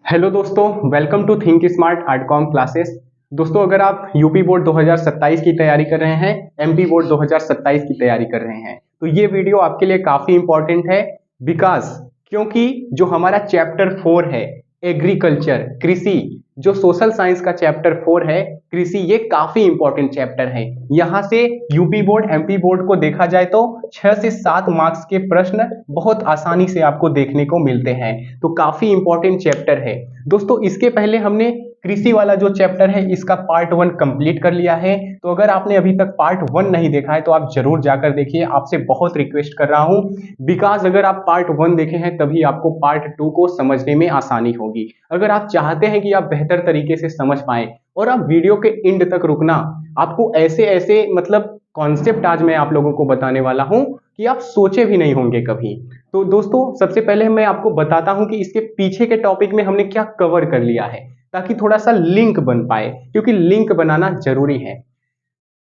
Hello दोस्तों, welcome to think smart Artcom classes. दोस्तों, अगर आप यूपी बोर्ड 2027 की तैयारी कर रहे हैं, एमपी बोर्ड 2027 की तैयारी कर रहे हैं, तो ये वीडियो आपके लिए काफी इंपॉर्टेंट है। बिकॉज क्योंकि जो हमारा चैप्टर 4 है एग्रीकल्चर कृषि, जो सोशल साइंस का चैप्टर 4 है कृषि, ये काफी इंपॉर्टेंट चैप्टर है। यहाँ से यूपी बोर्ड एमपी बोर्ड को देखा जाए तो 6 से 7 मार्क्स के प्रश्न बहुत आसानी से आपको देखने को मिलते हैं। तो काफी इंपॉर्टेंट चैप्टर है दोस्तों। इसके पहले हमने कृषि वाला जो चैप्टर है इसका पार्ट 1 कंप्लीट कर लिया है। तो अगर आपने अभी तक पार्ट 1 नहीं देखा है तो आप जरूर जाकर देखिए, आपसे बहुत रिक्वेस्ट कर रहा हूं। बिकॉज अगर आप पार्ट 1 देखे हैं तभी आपको पार्ट 2 को समझने में आसानी होगी। अगर आप चाहते हैं कि आप बेहतर तरीके से समझ पाए और आप वीडियो के एंड तक रुकना, आपको ऐसे ऐसे मतलब कॉन्सेप्ट आज मैं आप लोगों को बताने वाला हूं कि आप सोचे भी नहीं होंगे कभी। तो दोस्तों, सबसे पहले मैं आपको बताता हूं कि इसके पीछे के टॉपिक में हमने क्या कवर कर लिया है, ताकि थोड़ा सा लिंक बन पाए, क्योंकि लिंक बनाना जरूरी है।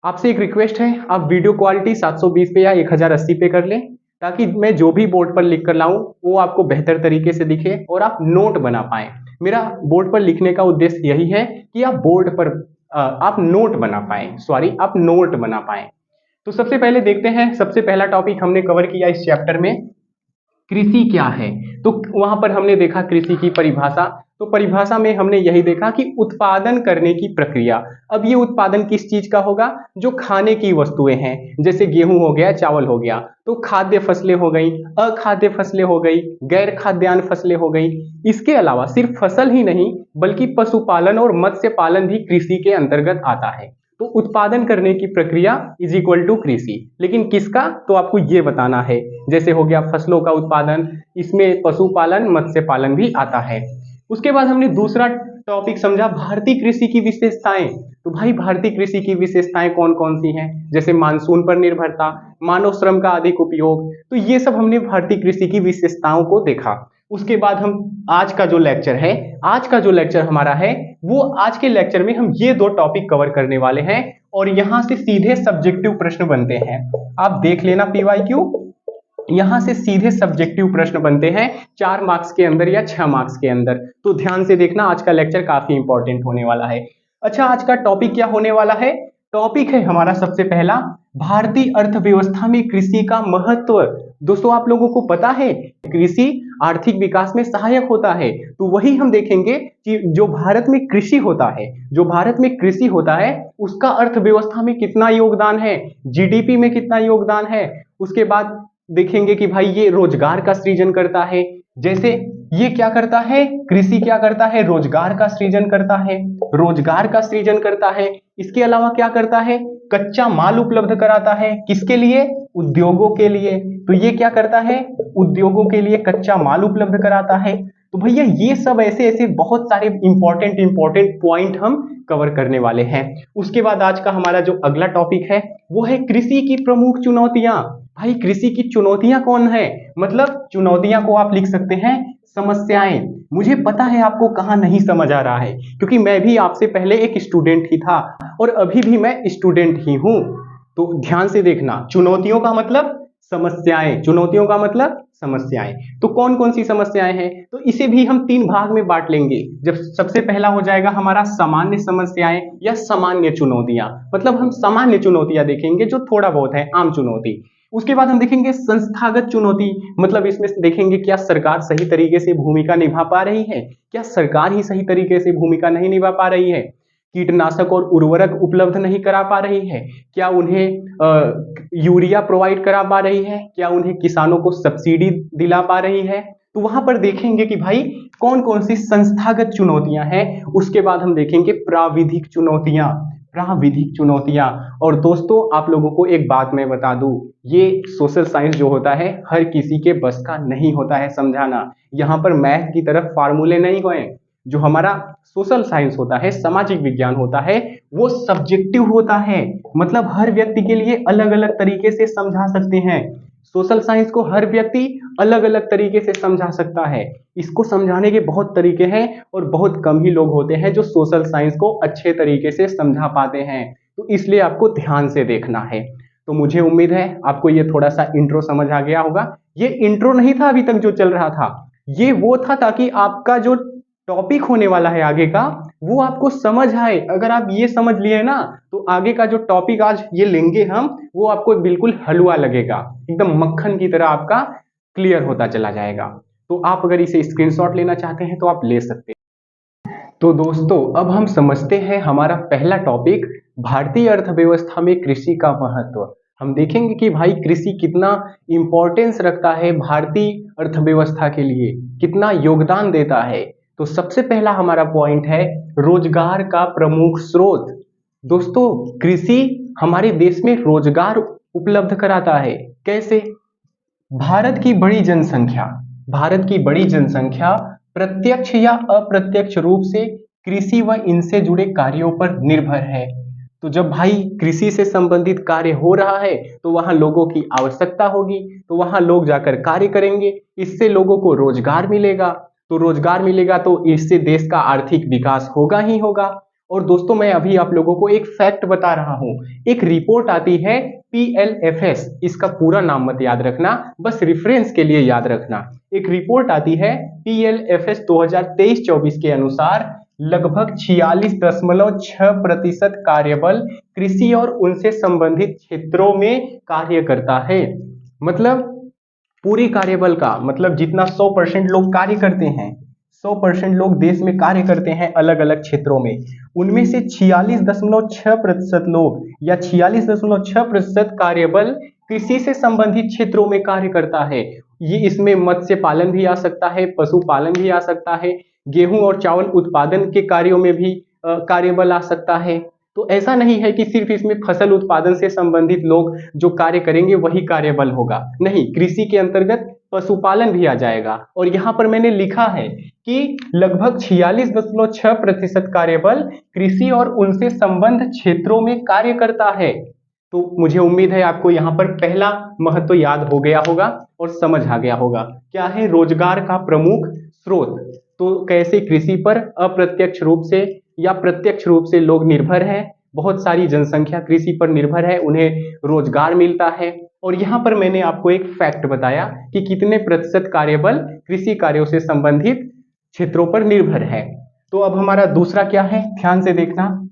आपसे एक रिक्वेस्ट है, आप वीडियो क्वालिटी 720 पे या 1080 पे कर लें, ताकि मैं जो भी बोर्ड पर लिख कर लाऊं वो आपको बेहतर तरीके से दिखे और आप नोट बना पाए। मेरा बोर्ड पर लिखने का उद्देश्य यही है कि आप बोर्ड पर आप नोट बना पाए, आप नोट बना पाए। तो सबसे पहले देखते हैं, सबसे पहला टॉपिक हमने कवर किया इस चैप्टर में, कृषि क्या है। तो वहां पर हमने देखा कृषि की परिभाषा। तो परिभाषा में हमने यही देखा कि उत्पादन करने की प्रक्रिया। अब ये उत्पादन किस चीज का होगा? जो खाने की वस्तुएं हैं, जैसे गेहूं हो गया, चावल हो गया, तो खाद्य फसलें हो गई, अखाद्य फसलें हो गई, गैर खाद्यान्न फसलें हो गई। इसके अलावा सिर्फ फसल ही नहीं बल्कि पशुपालन और मत्स्य पालन भी कृषि के अंतर्गत आता है। तो उत्पादन करने की प्रक्रिया इज इक्वल टू कृषि। लेकिन किसका? तो आपको ये बताना है। जैसे हो गया फसलों का उत्पादन, इसमें पशुपालन मत्स्य पालन भी आता है। उसके बाद हमने दूसरा टॉपिक समझा भारतीय कृषि की विशेषताएं। तो भाई, भारतीय कृषि की विशेषताएं कौन कौन सी हैं? जैसे मानसून पर निर्भरता, मानव श्रम का अधिक उपयोग। तो ये सब हमने भारतीय कृषि की विशेषताओं को देखा। उसके बाद हम आज का जो लेक्चर है, आज का जो लेक्चर हमारा है, वो आज के लेक्चर में हम ये दो टॉपिक कवर करने वाले हैं। और यहां से सीधे सब्जेक्टिव प्रश्न बनते हैं। आप देख लेना पीवाईक्यू, यहां से सीधे सब्जेक्टिव प्रश्न बनते हैं 4 मार्क्स के अंदर या 6 मार्क्स के अंदर। तो ध्यान से देखना, आज का लेक्चर काफी इंपॉर्टेंट होने वाला है। अच्छा, आज का टॉपिक क्या होने वाला है? टॉपिक है हमारा सबसे पहला, भारतीय अर्थव्यवस्था में कृषि का महत्व। दोस्तों, आप लोगों को पता है कृषि आर्थिक विकास में सहायक होता है। तो वही हम देखेंगे कि जो भारत में कृषि होता है, जो भारत में कृषि होता है उसका अर्थव्यवस्था में कितना योगदान है, जीडीपी में कितना योगदान है। उसके बाद देखेंगे कि भाई ये रोजगार का सृजन करता है। जैसे ये क्या करता है? कृषि क्या करता है? रोजगार का सृजन करता है, रोजगार का सृजन करता है। इसके अलावा क्या करता है? कच्चा माल उपलब्ध कराता है। किसके लिए? उद्योगों के लिए। तो ये क्या करता है? उद्योगों के लिए कच्चा माल उपलब्ध कराता है। तो भैया ये सब ऐसे ऐसे बहुत सारे इंपॉर्टेंट पॉइंट हम कवर करने वाले हैं। उसके बाद आज का हमारा जो अगला टॉपिक है वो है कृषि की प्रमुख चुनौतियां। भाई, कृषि की चुनौतियां कौन है? मतलब चुनौतियां को आप लिख सकते हैं समस्याएं। मुझे पता है आपको कहाँ नहीं समझ आ रहा है, क्योंकि मैं भी आपसे पहले एक स्टूडेंट ही था और अभी भी मैं स्टूडेंट ही हूं। तो ध्यान से देखना, चुनौतियों का मतलब समस्याएं, चुनौतियों का मतलब समस्याएं। तो कौन कौन सी समस्याएं हैं? तो इसे भी हम 3 भाग में बांट लेंगे। जब सबसे पहला हो जाएगा हमारा सामान्य समस्याएं या सामान्य चुनौतियां, मतलब हम सामान्य चुनौतियां देखेंगे जो थोड़ा बहुत है, आम चुनौती। उसके बाद हम देखेंगे संस्थागत चुनौती, मतलब इसमें देखेंगे क्या सरकार सही तरीके से भूमिका निभा पा रही है, क्या सरकार ही सही तरीके से भूमिका नहीं निभा पा रही है, कीटनाशक और उर्वरक उपलब्ध नहीं करा पा रही है, क्या उन्हें यूरिया प्रोवाइड करा पा रही है, क्या उन्हें किसानों को सब्सिडी दिला पा रही है। तो वहां पर देखेंगे कि भाई कौन कौन सी संस्थागत चुनौतियां हैं। उसके बाद हम देखेंगे प्राविधिक चुनौतियां, प्राविधिक चुनौतियां। और दोस्तों, आप लोगों को एक बात मैं बता दूं, ये सोशल साइंस जो होता है हर किसी के बस का नहीं होता है समझाना। यहाँ पर मैथ की तरफ फार्मूले नहीं हुए। जो हमारा सोशल साइंस होता है, सामाजिक विज्ञान होता है, वो सब्जेक्टिव होता है। मतलब हर व्यक्ति के लिए अलग अलग तरीके से समझा सकते हैं। सोशल साइंस को हर व्यक्ति अलग अलग तरीके से समझा सकता है। इसको समझाने के बहुत तरीके हैं और बहुत कम ही लोग होते हैं जो सोशल साइंस को अच्छे तरीके से समझा पाते हैं। तो इसलिए आपको ध्यान से देखना है। तो मुझे उम्मीद है आपको ये थोड़ा सा इंट्रो समझ आ गया होगा। ये इंट्रो नहीं था अभी तक जो चल रहा था, ये वो था ताकि आपका जो टॉपिक होने वाला है आगे का, वो आपको समझ आए। अगर आप ये समझ लिए ना, तो आगे का जो टॉपिक आज ये लेंगे हम, वो आपको बिल्कुल हलवा लगेगा, एकदम मक्खन की तरह आपका क्लियर होता चला जाएगा। तो आप अगर इसे स्क्रीनशॉट लेना चाहते हैं तो आप ले सकते हैं। तो दोस्तों, अब हम समझते हैं हमारा पहला टॉपिक, भारतीय अर्थव्यवस्था में कृषि का महत्व। हम देखेंगे कि भाई कृषि कितना इंपॉर्टेंस रखता है भारतीय अर्थव्यवस्था के लिए, कितना योगदान देता है। तो सबसे पहला हमारा पॉइंट है रोजगार का प्रमुख स्रोत। दोस्तों, कृषि हमारे देश में रोजगार उपलब्ध कराता है। कैसे? भारत की बड़ी जनसंख्या भारत की बड़ी जनसंख्या प्रत्यक्ष या अप्रत्यक्ष रूप से कृषि व इनसे जुड़े कार्यों पर निर्भर है। तो जब भाई कृषि से संबंधित कार्य हो रहा है तो वहां लोगों की आवश्यकता होगी, तो वहां लोग जाकर कार्य करेंगे, इससे लोगों को रोजगार मिलेगा। तो रोजगार मिलेगा तो इससे देश का आर्थिक विकास होगा ही होगा। और दोस्तों, मैं अभी आप लोगों को एक फैक्ट बता रहा हूं। एक रिपोर्ट आती है PLFS, इसका पूरा नाम मत याद रखना, बस रेफरेंस के लिए याद रखना। एक रिपोर्ट आती है PLFS 2023-24 के अनुसार लगभग 46.6% कार्यबल कृषि और उनसे संबंधित क्षेत्रों में कार्य करता है। मतलब पूरे कार्यबल का मतलब जितना 100% लोग कार्य करते हैं, 100% लोग देश में कार्य करते हैं अलग अलग क्षेत्रों में, उनमें से 46.6% लोग या 46.6% कार्यबल कृषि से संबंधित क्षेत्रों में कार्य करता है। ये इसमें मत्स्य पालन भी आ सकता है, पशुपालन भी आ सकता है, गेहूं और चावल उत्पादन के कार्यों में भी कार्यबल आ सकता है। तो ऐसा नहीं है कि सिर्फ इसमें फसल उत्पादन से संबंधित लोग जो कार्य करेंगे वही कार्यबल होगा, नहीं, कृषि के अंतर्गत पशुपालन भी आ जाएगा। और यहाँ पर मैंने लिखा है कि लगभग 46.6% कार्यबल कृषि और उनसे संबंध क्षेत्रों में कार्य करता है। तो मुझे उम्मीद है आपको यहाँ पर पहला महत्व याद हो गया होगा और समझ आ गया होगा। क्या है? रोजगार का प्रमुख स्रोत। तो कैसे कृषि पर अप्रत्यक्ष रूप से या प्रत्यक्ष रूप से लोग निर्भर हैं, बहुत सारी जनसंख्या कृषि पर निर्भर है, उन्हें रोजगार मिलता है। और यहाँ पर मैंने आपको एक फैक्ट बताया कि कितने प्रतिशत कार्यबल कृषि कार्यों से संबंधित क्षेत्रों पर निर्भर है। तो अब हमारा दूसरा क्या है, ध्यान से देखना।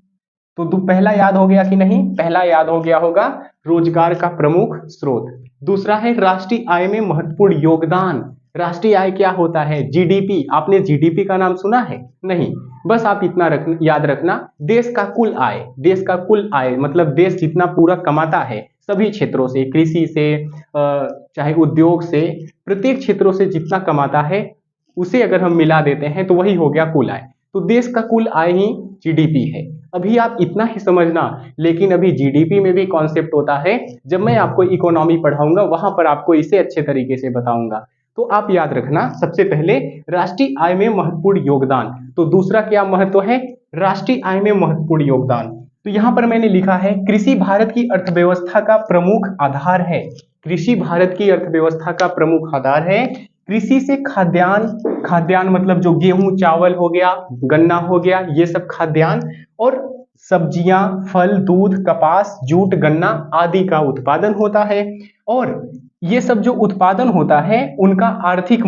तो पहला याद हो गया कि नहीं? पहला याद हो गया होगा, रोजगार का प्रमुख स्रोत। दूसरा है राष्ट्रीय आय में महत्वपूर्ण योगदान। राष्ट्रीय आय क्या होता है? GDP। आपने GDP का नाम सुना है? नहीं, बस आप इतना याद रखना, देश का कुल आय। देश का कुल आय मतलब देश जितना पूरा कमाता है सभी क्षेत्रों से, कृषि से चाहे उद्योग से, प्रत्येक क्षेत्रों से जितना कमाता है उसे अगर हम मिला देते हैं तो वही हो गया कुल आय। तो देश का कुल आय ही GDP है। अभी आप इतना ही समझना, लेकिन अभी GDP में भी कॉन्सेप्ट होता है, जब मैं आपको इकोनॉमी पढ़ाऊंगा वहां पर आपको इसे अच्छे तरीके से बताऊंगा। तो आप याद रखना, सबसे पहले राष्ट्रीय आय में महत्वपूर्ण योगदान। तो दूसरा क्या महत्व है? राष्ट्रीय आय में महत्वपूर्ण योगदान। तो यहाँ पर मैंने लिखा है कृषि भारत की अर्थव्यवस्था का प्रमुख आधार है। कृषि भारत की अर्थव्यवस्था का प्रमुख आधार है। कृषि से खाद्यान्न, खाद्यान्न मतलब जो गेहूं चावल हो गया, गन्ना हो गया, ये सब खाद्यान्न, और सब्जियां, फल, दूध, कपास, जूट, गन्ना आदि का उत्पादन होता है। और ये सब जो उत्पादन होता है उनका आर्थिक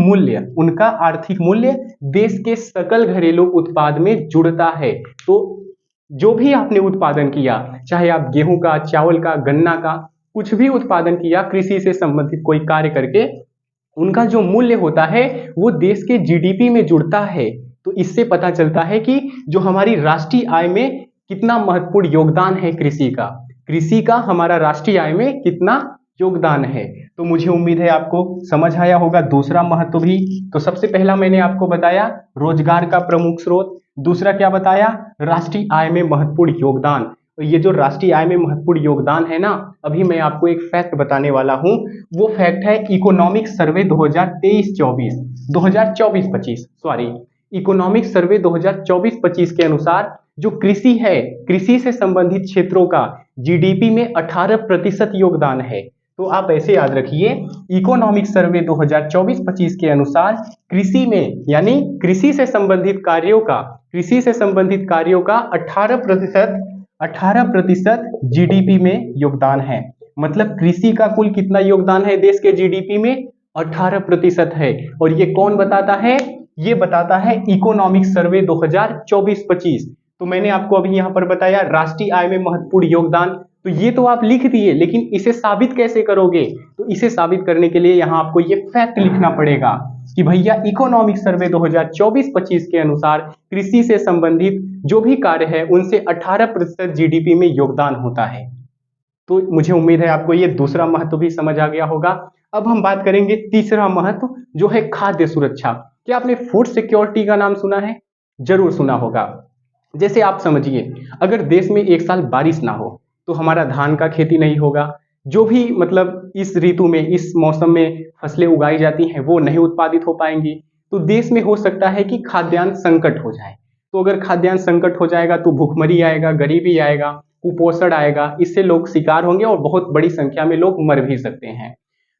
मूल्य देश के सकल घरेलू उत्पाद में जुड़ता है। तो जो भी आपने उत्पादन किया, चाहे आप गेहूं का, चावल का, गन्ना का, कुछ भी उत्पादन किया कृषि से संबंधित कोई कार्य करके, उनका जो मूल्य होता है वो देश के GDP में जुड़ता है। तो इससे पता चलता है कि जो हमारी राष्ट्रीय आय में कितना महत्वपूर्ण योगदान है कृषि का हमारा राष्ट्रीय आय में कितना योगदान है। तो मुझे उम्मीद है आपको समझ आया होगा दूसरा महत्व भी। तो सबसे पहला मैंने आपको बताया रोजगार का प्रमुख स्रोत, दूसरा क्या बताया? राष्ट्रीय आय में महत्वपूर्ण योगदान। तो ये जो राष्ट्रीय आय में महत्वपूर्ण योगदान है ना, अभी मैं आपको एक फैक्ट बताने वाला हूं। वो फैक्ट है economic survey 2024-25 sorry, economic survey 2024-25 के अनुसार जो कृषि है, कृषि से संबंधित क्षेत्रों का GDP में 18% योगदान है। तो आप ऐसे याद रखिए, इकोनॉमिक सर्वे 2024-25 के अनुसार कृषि में यानी कृषि से संबंधित कार्यों का 18% GDP में योगदान है। मतलब कृषि का कुल कितना योगदान है देश के GDP में? 18% है। और ये कौन बताता है? ये बताता है इकोनॉमिक सर्वे 2024-25। तो मैंने आपको अभी यहाँ पर बताया राष्ट्रीय आय में महत्वपूर्ण योगदान, तो ये तो आप लिख दिए, लेकिन इसे साबित कैसे करोगे? तो इसे साबित करने के लिए यहाँ आपको ये फैक्ट लिखना पड़ेगा कि भैया इकोनॉमिक सर्वे 2024-25 के अनुसार कृषि से संबंधित जो भी कार्य है उनसे 18% जीडीपी में योगदान होता है। तो मुझे उम्मीद है आपको ये दूसरा महत्व भी समझ आ गया होगा। अब हम बात करेंगे तीसरा महत्व, जो है खाद्य सुरक्षा। क्या आपने फूड सिक्योरिटी का नाम सुना है? जरूर सुना होगा। जैसे आप समझिए, अगर देश में एक साल बारिश ना हो तो हमारा धान का खेती नहीं होगा, जो भी मतलब इस ऋतु में इस मौसम में फसलें उगाई जाती हैं वो नहीं उत्पादित हो पाएंगी। तो देश में हो सकता है कि खाद्यान्न संकट हो जाए। तो अगर खाद्यान्न संकट हो जाएगा तो भूखमरी आएगा, गरीबी आएगा, कुपोषण आएगा, इससे लोग शिकार होंगे और बहुत बड़ी संख्या में लोग मर भी सकते हैं।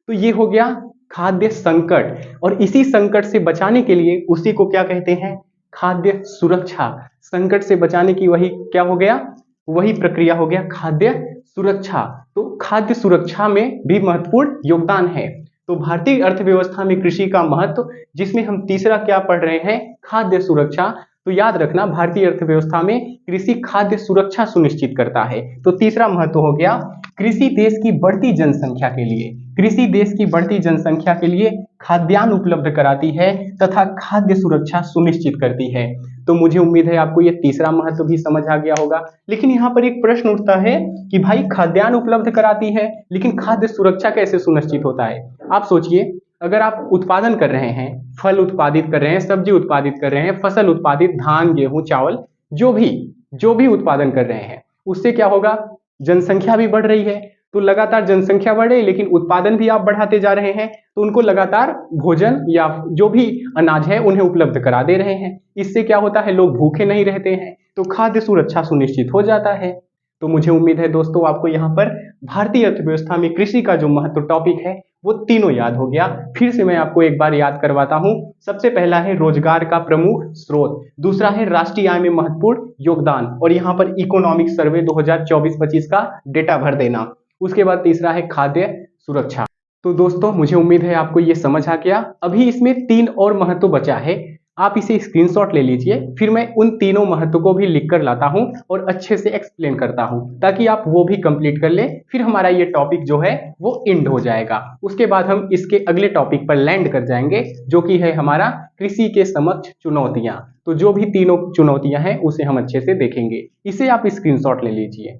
तो ये हो गया खाद्य संकट, और इसी संकट से बचाने के लिए उसी को क्या कहते हैं? खाद्य सुरक्षा। संकट से बचाने की वही क्या हो गया? वही प्रक्रिया हो गया खाद्य सुरक्षा। तो खाद्य सुरक्षा में भी महत्वपूर्ण योगदान है। तो भारतीय अर्थव्यवस्था में कृषि का महत्व, जिसमें हम तीसरा क्या पढ़ रहे हैं? खाद्य सुरक्षा। तो याद रखना, भारतीय अर्थव्यवस्था में कृषि खाद्य सुरक्षा सुनिश्चित करता है। तो तीसरा महत्व हो गया कृषि देश की बढ़ती जनसंख्या के लिए, कृषि देश की बढ़ती जनसंख्या के लिए खाद्यान्न उपलब्ध कराती है तथा खाद्य सुरक्षा सुनिश्चित करती है। तो मुझे उम्मीद है आपको ये तीसरा महत्व भी समझ आ गया होगा। लेकिन यहाँ पर एक प्रश्न उठता है कि भाई खाद्यान्न उपलब्ध कराती है, लेकिन खाद्य सुरक्षा कैसे सुनिश्चित होता है? आप सोचिए, अगर आप उत्पादन कर रहे हैं, फल उत्पादित कर रहे हैं, सब्जी उत्पादित कर रहे हैं, फसल उत्पादित, धान, गेहूं, चावल, जो भी उत्पादन कर रहे हैं, उससे क्या होगा? जनसंख्या भी बढ़ रही है। तो लगातार जनसंख्या बढ़ रही है, लेकिन उत्पादन भी आप बढ़ाते जा रहे हैं, तो उनको लगातार भोजन या जो भी अनाज है उन्हें उपलब्ध करा दे रहे हैं। इससे क्या होता है? लोग भूखे नहीं रहते हैं, तो खाद्य सुरक्षा सुनिश्चित हो जाता है। तो मुझे उम्मीद है दोस्तों आपको यहाँ पर भारतीय अर्थव्यवस्था में कृषि का जो महत्व टॉपिक है वो तीनों याद हो गया। फिर से मैं आपको एक बार याद करवाता हूँ। सबसे पहला है रोजगार का प्रमुख स्रोत, दूसरा है राष्ट्रीय आय में महत्वपूर्ण योगदान, और यहाँ पर इकोनॉमिक सर्वे 2024-25 का डेटा भर देना। उसके बाद तीसरा है खाद्य सुरक्षा। तो दोस्तों मुझे उम्मीद है आपको ये समझ आ गया। अभी इसमें 3 और महत्व बचा है, आप इसे स्क्रीनशॉट ले लीजिए, फिर मैं उन तीनों महत्व को भी लिख कर लाता हूं और अच्छे से एक्सप्लेन करता हूं, ताकि आप वो भी कंप्लीट कर ले। फिर हमारा ये टॉपिक जो है वो एंड हो जाएगा। उसके बाद हम इसके अगले टॉपिक पर लैंड कर जाएंगे, जो कि है हमारा कृषि के समक्ष चुनौतियां। तो जो भी तीनों चुनौतियां हैं उसे हम अच्छे से देखेंगे। इसे आप स्क्रीनशॉट ले लीजिए।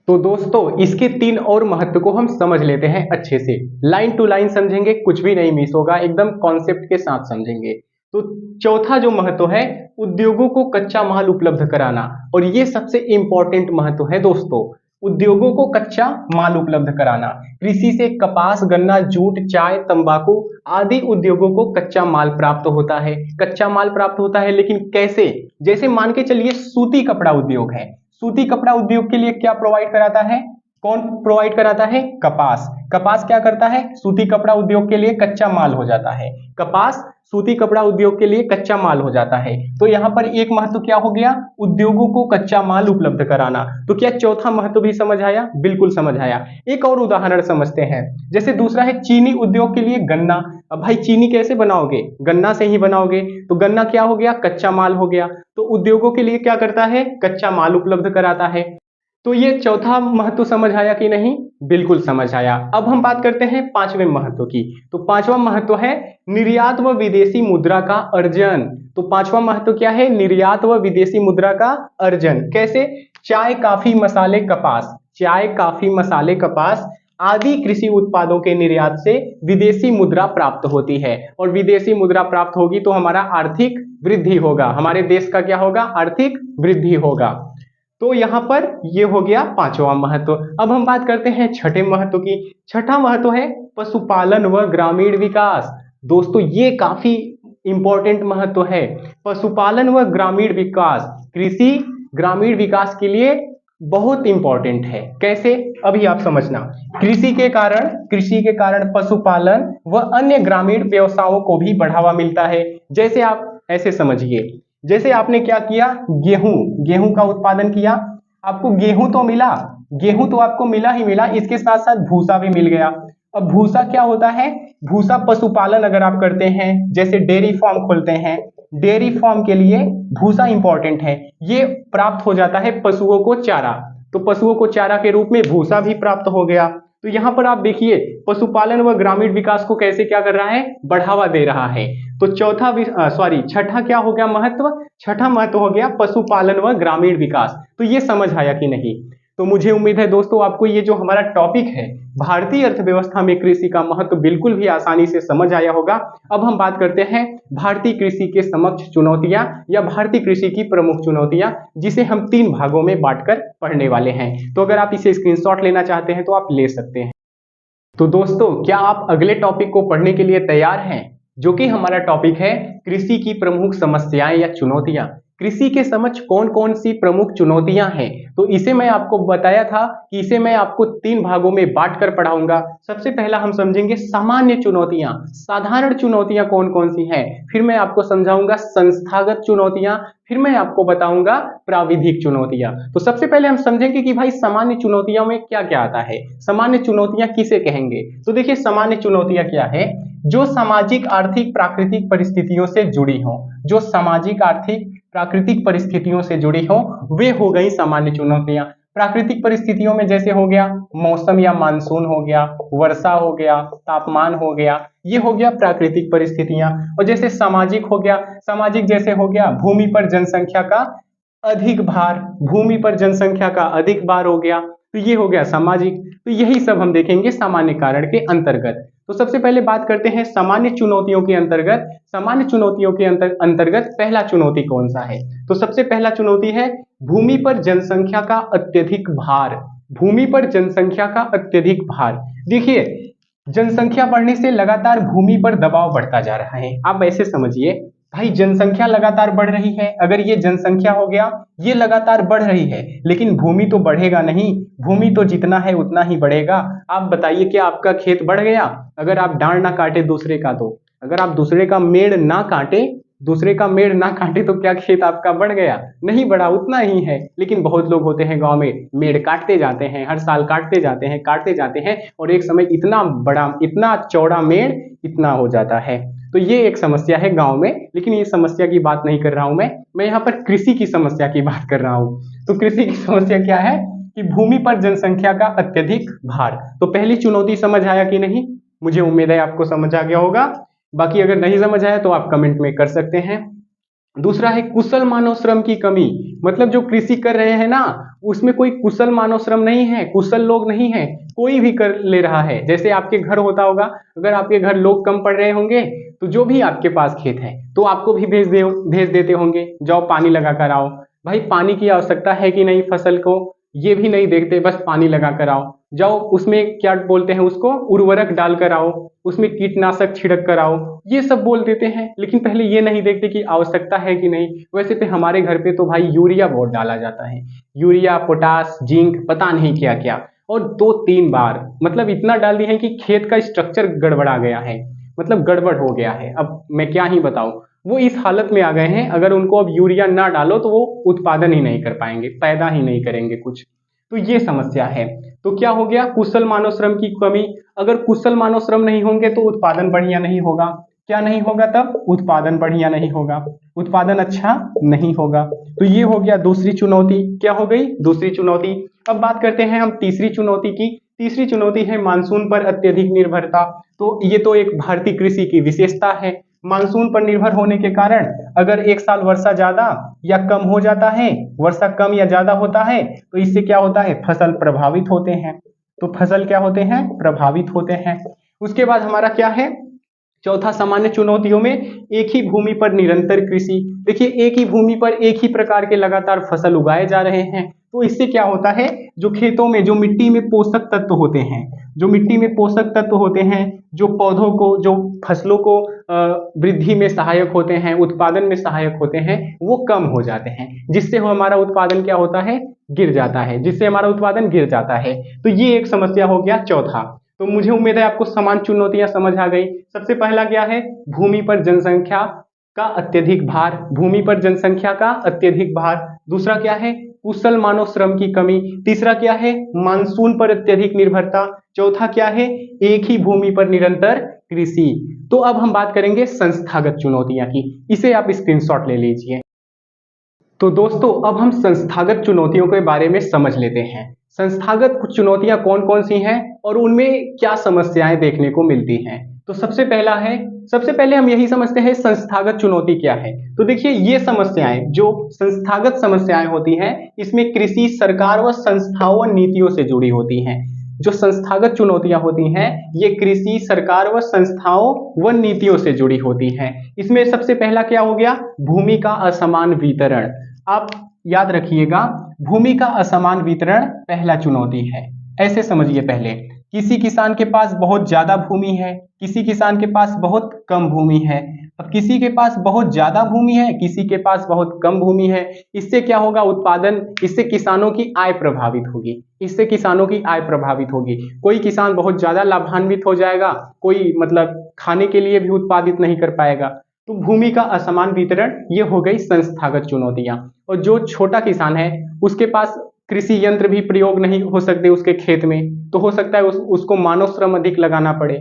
तो दोस्तों इसके 3 और महत्व को हम समझ लेते हैं अच्छे से, लाइन टू लाइन समझेंगे, कुछ भी नहीं मिस होगा, एकदम कॉन्सेप्ट के साथ समझेंगे। तो चौथा जो महत्व है, उद्योगों को कच्चा माल उपलब्ध कराना, और ये सबसे इंपॉर्टेंट महत्व है दोस्तों, उद्योगों को कच्चा माल उपलब्ध कराना। कृषि से कपास, गन्ना, जूट, चाय, तंबाकू आदि उद्योगों को कच्चा माल प्राप्त होता है। कच्चा माल प्राप्त होता है, लेकिन कैसे? जैसे मान के चलिए सूती कपड़ा उद्योग है, सूती कपड़ा उद्योग के लिए क्या प्रोवाइड कराता है? कौन प्रोवाइड कराता है? कपास। कपास क्या करता है? सूती कपड़ा उद्योग के लिए कच्चा माल हो जाता है। कपास सूती कपड़ा उद्योग के लिए कच्चा माल हो जाता है। तो यहाँ पर एक महत्व क्या हो गया? उद्योगों को कच्चा माल उपलब्ध कराना। तो क्या चौथा महत्व भी समझ आया? बिल्कुल समझ आया। एक और उदाहरण समझते हैं। जैसे दूसरा है चीनी उद्योग के लिए गन्ना। अब भाई चीनी कैसे बनाओगे? गन्ना से ही बनाओगे। तो गन्ना क्या हो गया? कच्चा माल हो गया। तो उद्योगों के लिए क्या करता है? कच्चा माल उपलब्ध कराता है। तो ये चौथा महत्व समझ आया कि नहीं? बिल्कुल समझ आया। अब हम बात करते हैं पांचवें महत्व की। तो पांचवा महत्व है निर्यात व विदेशी मुद्रा का अर्जन। तो पांचवा महत्व क्या है? निर्यात व विदेशी मुद्रा का अर्जन। कैसे? चाय, काफी, मसाले, कपास, चाय, काफी, मसाले, कपास आदि कृषि उत्पादों के निर्यात से विदेशी मुद्रा प्राप्त होती है, और विदेशी मुद्रा प्राप्त होगी तो हमारा आर्थिक वृद्धि होगा, हमारे देश का क्या होगा? आर्थिक वृद्धि होगा। तो यहाँ पर ये हो गया पांचवा महत्व। अब हम बात करते हैं छठे महत्व की। छठा महत्व है पशुपालन व ग्रामीण विकास। दोस्तों ये काफी इंपॉर्टेंट महत्व है, पशुपालन व ग्रामीण विकास। कृषि ग्रामीण विकास के लिए बहुत इंपॉर्टेंट है। कैसे? अभी आप समझना। कृषि के कारण पशुपालन व अन्य ग्रामीण व्यवसायों को भी बढ़ावा मिलता है। जैसे आप ऐसे समझिए, जैसे आपने क्या किया? गेहूं का उत्पादन किया, आपको गेहूं तो मिला, गेहूं तो आपको मिला ही मिला, इसके साथ साथ भूसा भी मिल गया। अब भूसा क्या होता है? भूसा पशुपालन अगर आप करते हैं, जैसे डेयरी फार्म खोलते हैं, डेयरी फार्म के लिए भूसा इंपॉर्टेंट है। ये प्राप्त हो जाता है पशुओं को चारा, तो पशुओं को चारा के रूप में भूसा भी प्राप्त हो गया। तो यहाँ पर आप देखिए पशुपालन व ग्रामीण विकास को कैसे क्या कर रहा है? बढ़ावा दे रहा है। तो छठा क्या हो गया महत्व? छठा महत्व हो गया पशुपालन व ग्रामीण विकास। तो ये समझ आया कि नहीं? तो मुझे उम्मीद है दोस्तों आपको ये जो हमारा टॉपिक है भारतीय अर्थव्यवस्था में कृषि का महत्व बिल्कुल भी आसानी से समझ आया होगा। अब हम बात करते हैं भारतीय कृषि के समक्ष चुनौतियां या भारतीय कृषि की प्रमुख चुनौतियां, जिसे हम 3 भागों में बांटकर पढ़ने वाले हैं। तो अगर आप इसे स्क्रीनशॉट लेना चाहते हैं तो आप ले सकते हैं। तो दोस्तों क्या आप अगले टॉपिक को पढ़ने के लिए तैयार हैं, जो कि हमारा टॉपिक है कृषि की प्रमुख समस्याएं या चुनौतियां। कृषि के समक्ष कौन कौन सी प्रमुख चुनौतियां हैं, तो इसे मैं आपको बताया था कि इसे मैं आपको 3 भागों में बांट कर पढ़ाऊंगा। सबसे पहला हम समझेंगे सामान्य चुनौतियां, साधारण चुनौतियां कौन कौन सी हैं, फिर मैं आपको समझाऊंगा संस्थागत चुनौतियां, फिर मैं आपको बताऊंगा प्राविधिक चुनौतियां। तो सबसे पहले हम समझेंगे कि भाई सामान्य चुनौतियों में क्या क्या आता है, सामान्य चुनौतियां किसे कहेंगे। तो देखिए सामान्य चुनौतियां क्या है? जो सामाजिक आर्थिक प्राकृतिक परिस्थितियों से जुड़ी हो, जो सामाजिक आर्थिक प्राकृतिक परिस्थितियों से जुड़ी हो, वे हो गई सामान्य चुनौतियां। प्राकृतिक परिस्थितियों में जैसे हो गया मौसम या मानसून हो गया, वर्षा हो गया, तापमान हो गया, ये हो गया प्राकृतिक परिस्थितियां। और जैसे सामाजिक हो गया, सामाजिक जैसे हो गया भूमि पर जनसंख्या का अधिक भार, भूमि पर जनसंख्या का अधिक भार हो गया, तो ये हो गया सामाजिक। तो यही सब हम देखेंगे सामान्य कारण के अंतर्गत। तो सबसे पहले बात करते हैं सामान्य चुनौतियों के अंतर्गत। सामान्य चुनौतियों के अंतर्गत पहला चुनौती कौन सा है? तो सबसे पहला चुनौती है भूमि पर जनसंख्या का अत्यधिक भार। भूमि पर जनसंख्या का अत्यधिक भार। देखिए जनसंख्या बढ़ने से लगातार भूमि पर दबाव बढ़ता जा रहा है। आप ऐसे समझिए भाई जनसंख्या लगातार बढ़ रही है, अगर ये जनसंख्या हो गया ये लगातार बढ़ रही है, लेकिन भूमि तो बढ़ेगा नहीं, भूमि तो जितना है उतना ही बढ़ेगा। आप बताइए क्या आपका खेत बढ़ गया अगर आप डांड ना काटे दूसरे का? तो अगर आप दूसरे का मेड़ ना काटे, दूसरे का मेड़ ना काटे तो क्या खेत आपका बढ़ गया? नहीं बढ़ा, उतना ही है। लेकिन बहुत लोग होते हैं गांव में मेड़ काटते जाते हैं, हर साल काटते जाते हैं, काटते जाते हैं, और एक समय इतना बड़ा इतना चौड़ा मेड़ इतना हो जाता है। तो ये एक समस्या है गांव में, लेकिन ये समस्या की बात नहीं कर रहा हूं मैं यहाँ पर कृषि की समस्या की बात कर रहा हूं। तो कृषि की समस्या क्या है कि भूमि पर जनसंख्या का अत्यधिक भार। तो पहली चुनौती समझ आया कि नहीं? मुझे उम्मीद है आपको समझ आ गया होगा। बाकी अगर नहीं समझ आया तो आप कमेंट में कर सकते हैं। दूसरा है कुशल मानव श्रम की कमी। मतलब जो कृषि कर रहे हैं ना, उसमें कोई कुशल मानव श्रम नहीं है, कुशल लोग नहीं है, कोई भी कर ले रहा है। जैसे आपके घर होता होगा, अगर आपके घर लोग कम पड़ रहे होंगे तो जो भी आपके पास खेत है तो आपको भी भेज देते होंगे, जाओ पानी लगा कर आओ। भाई पानी की आवश्यकता है कि नहीं फसल को, ये भी नहीं देखते, बस पानी लगा कर आओ। जाओ उसमें क्या बोलते हैं उसको, उर्वरक डाल कर आओ, उसमें कीटनाशक छिड़क कर आओ, ये सब बोल देते हैं, लेकिन पहले ये नहीं देखते कि आवश्यकता है कि नहीं। वैसे तो हमारे घर पे तो भाई यूरिया बहुत डाला जाता है, यूरिया पोटास जिंक पता नहीं क्या क्या, और 2-3 बार मतलब इतना डाल दिए हैं कि खेत का स्ट्रक्चर गड़बड़ा गया है, मतलब गड़बड़ हो गया है। अब मैं क्या ही बताऊं, वो इस हालत में आ गए हैं, अगर उनको अब यूरिया ना डालो तो वो उत्पादन ही नहीं कर पाएंगे, पैदा ही नहीं करेंगे कुछ। तो ये समस्या है। तो क्या हो गया, कुशल मानव श्रम की कमी। अगर कुशल मानव श्रम नहीं होंगे तो उत्पादन बढ़िया नहीं होगा। क्या नहीं होगा? तब उत्पादन बढ़िया नहीं होगा, उत्पादन अच्छा नहीं होगा। तो ये हो गया दूसरी चुनौती। क्या हो गई? दूसरी चुनौती। अब बात करते हैं हम तीसरी चुनौती की। तीसरी चुनौती है मानसून पर अत्यधिक निर्भरता। तो ये तो एक भारतीय कृषि की विशेषता है। मानसून पर निर्भर होने के कारण अगर एक साल वर्षा ज्यादा या कम हो जाता है, वर्षा कम या ज्यादा होता है, तो इससे क्या होता है, फसल प्रभावित होते हैं। तो फसल क्या होते हैं? प्रभावित होते हैं। उसके बाद हमारा क्या है, चौथा सामान्य चुनौतियों में एक ही भूमि पर निरंतर कृषि। देखिए एक ही भूमि पर एक ही प्रकार के लगातार फसल उगाए जा रहे हैं, तो इससे क्या होता है, जो खेतों में जो मिट्टी में पोषक तत्व होते हैं, जो मिट्टी में पोषक तत्व होते हैं, जो पौधों को जो फसलों को वृद्धि में सहायक होते हैं, उत्पादन में सहायक होते हैं, वो कम हो जाते हैं, जिससे हमारा उत्पादन क्या होता है, गिर जाता है, जिससे हमारा उत्पादन गिर जाता है। तो ये एक समस्या हो गया चौथा। तो मुझे उम्मीद है आपको समान चुनौतियां समझ आ गई। सबसे पहला क्या है, भूमि पर जनसंख्या का अत्यधिक भार, भूमि पर जनसंख्या का अत्यधिक भार। दूसरा क्या है, कुशल मानव श्रम की कमी, तीसरा क्या है, मानसून पर अत्यधिक निर्भरता, चौथा क्या है, एक ही भूमि पर निरंतर कृषि। तो अब हम बात करेंगे संस्थागत चुनौतियां की, इसे आप स्क्रीनशॉट ले लीजिए। तो दोस्तों अब हम संस्थागत चुनौतियों के बारे में समझ लेते हैं। संस्थागत चुनौतियां कौन कौन सी हैं और उनमें क्या समस्याएं देखने को मिलती हैं। तो सबसे पहले हम यही समझते हैं संस्थागत चुनौती क्या है। तो देखिए ये समस्याएं जो संस्थागत समस्याएं होती हैं इसमें कृषि, सरकार व संस्थाओं व नीतियों से जुड़ी होती हैं। जो संस्थागत चुनौतियां होती हैं ये कृषि, सरकार व संस्थाओं व नीतियों से जुड़ी होती हैं। इसमें सबसे पहला क्या हो गया, भूमि का असमान वितरण। आप याद रखिएगा, भूमि का असमान वितरण पहला चुनौती है। ऐसे समझिए, पहले किसी किसान के पास बहुत ज्यादा भूमि है, किसी किसान के पास बहुत कम भूमि है। अब किसी के पास बहुत ज्यादा भूमि है, किसी के पास बहुत कम भूमि है। इससे क्या होगा, उत्पादन, इससे किसानों की आय प्रभावित होगी, इससे किसानों की आय प्रभावित होगी। कोई किसान बहुत ज्यादा लाभान्वित हो जाएगा, कोई मतलब खाने के लिए भी उत्पादित नहीं कर पाएगा। तो भूमि का असमान वितरण ये हो गई संस्थागत चुनौतियां। और जो छोटा किसान है उसके पास कृषि यंत्र भी प्रयोग नहीं हो सकते उसके खेत में, तो हो सकता है उसको मानव श्रम अधिक लगाना पड़े।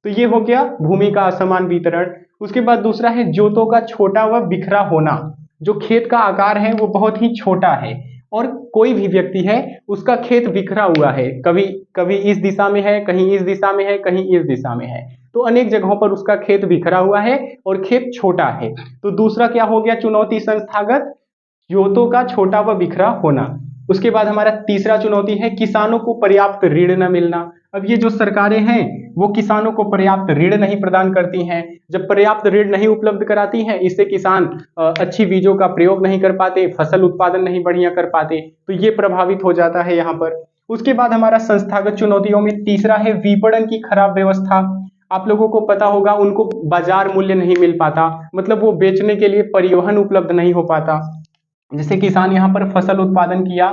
तो ये हो गया भूमि का असमान वितरण। उसके बाद दूसरा है जोतों का छोटा व बिखरा होना। जो खेत का आकार है वो बहुत ही छोटा है और कोई भी व्यक्ति है उसका खेत बिखरा हुआ है, कभी कभी इस दिशा में है, कहीं इस दिशा में है, कहीं इस दिशा में है। तो अनेक जगहों पर उसका खेत बिखरा हुआ है और खेत छोटा है। तो दूसरा क्या हो गया चुनौती संस्थागत, जोतों का छोटा व बिखरा होना। उसके बाद हमारा तीसरा चुनौती है किसानों को पर्याप्त ऋण न मिलना। अब ये जो सरकारें हैं वो किसानों को पर्याप्त ऋण नहीं प्रदान करती हैं। जब पर्याप्त ऋण नहीं उपलब्ध कराती हैं इससे किसान अच्छी बीजों का प्रयोग नहीं कर पाते, फसल उत्पादन नहीं बढ़िया कर पाते, तो ये प्रभावित हो जाता है यहाँ पर। उसके बाद हमारा संस्थागत चुनौतियों में तीसरा है विपणन की खराब व्यवस्था। आप लोगों को पता होगा उनको बाजार मूल्य नहीं मिल पाता, मतलब वो बेचने के लिए परिवहन उपलब्ध नहीं हो पाता। जैसे किसान यहाँ पर फसल उत्पादन किया,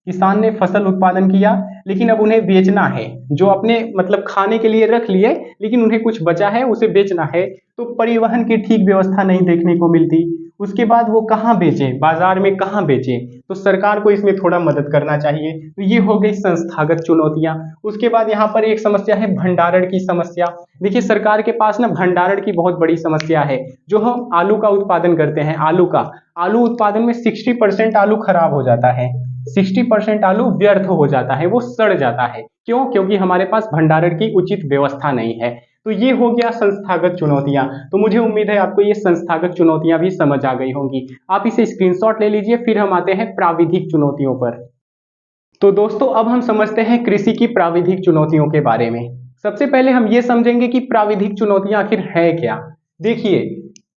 किसान ने फसल उत्पादन किया लेकिन अब उन्हें बेचना है, जो अपने मतलब खाने के लिए रख लिए लेकिन उन्हें कुछ बचा है उसे बेचना है, तो परिवहन की ठीक व्यवस्था नहीं देखने को मिलती। उसके बाद वो कहाँ बेचे, बाजार में कहाँ बेचे, तो सरकार को इसमें थोड़ा मदद करना चाहिए। तो ये हो गई संस्थागत चुनौतियां। उसके बाद यहाँ पर एक समस्या है भंडारण की समस्या। देखिए सरकार के पास ना भंडारण की बहुत बड़ी समस्या है। जो हम आलू का उत्पादन करते हैं, आलू उत्पादन में 60% आलू खराब हो जाता है, 60% आलू व्यर्थ हो जाता है, वो सड़ जाता है। क्यों? क्योंकि हमारे पास भंडारण की उचित व्यवस्था नहीं है। तो ये हो गया संस्थागत चुनौतियां। तो मुझे उम्मीद है आपको ये संस्थागत चुनौतियां भी समझ आ गई होंगी। आप इसे स्क्रीनशॉट ले लीजिए। फिर हम आते हैं प्राविधिक चुनौतियों पर। तो दोस्तों अब हम समझते हैं कृषि की प्राविधिक चुनौतियों के बारे में। सबसे पहले हम ये समझेंगे कि प्राविधिक चुनौतियां आखिर है क्या। देखिए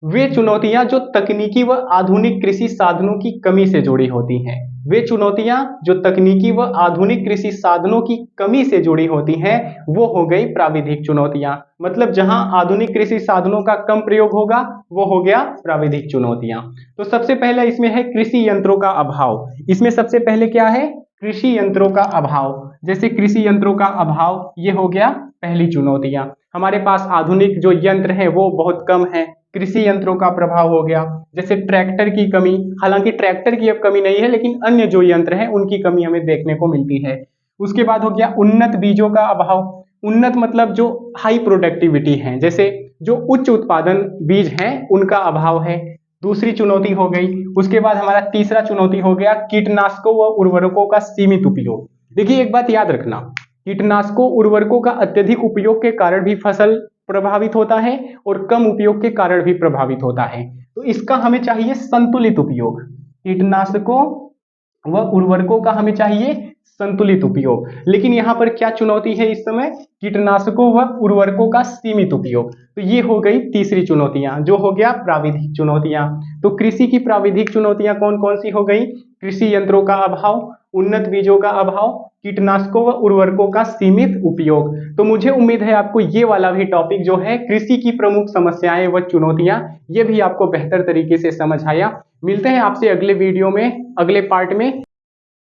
वे चुनौतियां जो तकनीकी व आधुनिक कृषि साधनों की कमी से जुड़ी होती हैं, वे चुनौतियां जो तकनीकी व आधुनिक कृषि साधनों की कमी से जुड़ी होती हैं वो हो गई प्राविधिक चुनौतियां। मतलब जहां आधुनिक कृषि साधनों का कम प्रयोग होगा वो हो गया प्राविधिक चुनौतियां। तो सबसे पहले इसमें है कृषि यंत्रों का अभाव। इसमें सबसे पहले क्या है, कृषि यंत्रों का अभाव। जैसे कृषि यंत्रों का अभाव ये हो गया पहली चुनौतियां। हमारे पास आधुनिक जो यंत्र है वो बहुत कम है, कृषि यंत्रों का प्रभाव हो गया। जैसे ट्रैक्टर की कमी, हालांकि ट्रैक्टर की अब कमी नहीं है लेकिन अन्य जो यंत्र है उनकी कमी हमें देखने को मिलती है। उसके बाद हो गया उन्नत बीजों का अभाव। उन्नत मतलब जो हाई प्रोडक्टिविटी है, जैसे जो उच्च उत्पादन बीज हैं उनका अभाव है, दूसरी चुनौती हो गई। उसके बाद हमारा तीसरा चुनौती हो गया कीटनाशकों व उर्वरकों का सीमित उपयोग। देखिए एक बात याद रखना, कीटनाशकों उर्वरकों का अत्यधिक उपयोग के कारण भी फसल प्रभावित होता है और कम उपयोग के कारण भी प्रभावित होता है। तो इसका हमें चाहिए संतुलित उपयोग, कीटनाशकों व उर्वरकों का हमें चाहिए संतुलित उपयोग। लेकिन यहाँ पर क्या चुनौती है इस समय, कीटनाशकों व उर्वरकों का सीमित उपयोग। तो ये हो गई तीसरी चुनौतियां, जो हो गया प्राविधिक चुनौतियां। तो कृषि की प्राविधिक चुनौतियां कौन कौन सी हो गई, कृषि यंत्रों का अभाव, उन्नत बीजों का अभाव, कीटनाशकों व उर्वरकों का सीमित उपयोग। तो मुझे उम्मीद है आपको ये वाला भी टॉपिक जो है कृषि की प्रमुख समस्याएं व चुनौतियां, ये भी आपको बेहतर तरीके से समझ आया। मिलते हैं आपसे अगले वीडियो में, अगले पार्ट में।